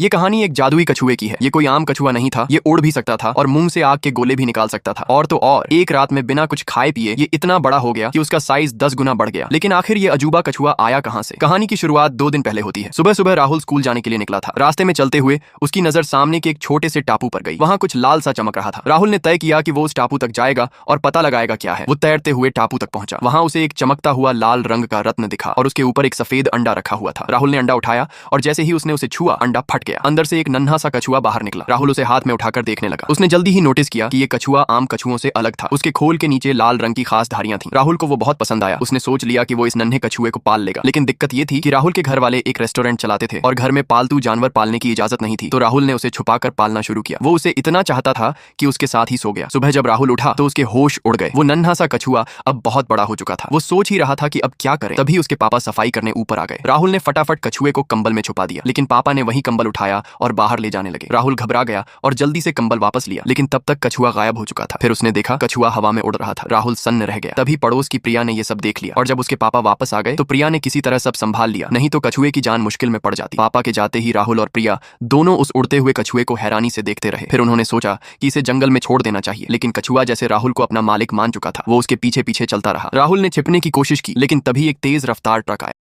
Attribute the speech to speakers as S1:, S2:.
S1: ये कहानी एक जादुई कछुए की है। ये कोई आम कछुआ नहीं था, ये उड़ भी सकता था और मुंह से आग के गोले भी निकाल सकता था। और तो और एक रात में बिना कुछ खाए पिए ये इतना बड़ा हो गया कि उसका साइज 10 गुना बढ़ गया। लेकिन आखिर ये अजूबा कछुआ आया कहां से? कहानी की शुरुआत 2 दिन पहले होती है। सुबह सुबह राहुल स्कूल जाने के लिए निकला था। रास्ते में चलते हुए उसकी नजर सामने के एक छोटे से टापू पर गई। वहां कुछ लाल सा चमक रहा था। राहुल ने तय किया कि वो उस टापू तक जाएगा और पता लगाएगा क्या है। वो तैरते हुए टापू तक पहुंचा। वहां उसे एक चमकता हुआ लाल रंग का रत्न दिखा और उसके ऊपर एक सफेद अंडा रखा हुआ था। राहुल ने अंडा उठाया और जैसे ही उसने उसे छुआ, अंडा फट गया। अंदर से एक नन्हा सा कछुआ बाहर निकला। राहुल उसे हाथ में उठाकर देखने लगा। उसने जल्दी ही नोटिस किया कि ये कछुआ आम कछुओं से अलग था। उसके खोल के नीचे लाल रंग की खास धारियां थीं। राहुल को वो बहुत पसंद आया। उसने सोच लिया कि वो इस नन्हे कछुए को पाल लेगा। लेकिन दिक्कत ये थी कि राहुल के घर वाले एक रेस्टोरेंट चलाते थे और घर में पालतू जानवर पालने की इजाजत नहीं थी। तो राहुल ने उसे छुपाकर पालना शुरू किया। वो उसे इतना चाहता था कि उसके साथ ही सो गया। सुबह जब राहुल उठा तो उसके होश उड़ गए। वो नन्हा सा कछुआ अब बहुत बड़ा हो चुका था। वो सोच ही रहा था कि अब क्या करें। तभी उसके पापा सफाई करने ऊपर आ गए। राहुल ने फटाफट कछुए को कंबल में छुपा दिया, लेकिन पापा ने वही कंबल उठाया और बाहर ले जाने लगे। राहुल घबरा गया और जल्दी से कंबल वापस लिया, लेकिन तब तक कछुआ गायब हो चुका था। फिर उसने देखा कछुआ हवा में उड़ रहा था। राहुल सन्न रह गया। तभी पड़ोस की प्रिया ने यह सब देख लिया और जब उसके पापा वापस आ गए तो प्रिया ने किसी तरह सब संभाल लिया, नहीं तो कछुए की जान मुश्किल में पड़ जाती। पापा के जाते ही राहुल और प्रिया दोनों उस उड़ते हुए कछुए को हैरानी से देखते रहे। फिर उन्होंने सोचा कि इसे जंगल में छोड़ देना चाहिए, लेकिन कछुआ जैसे राहुल को अपना मालिक मान चुका था, वो उसके पीछे पीछे चलता रहा। राहुल ने छिपने की कोशिश की, लेकिन तभी एक तेज रफ्तार ट्रक आया।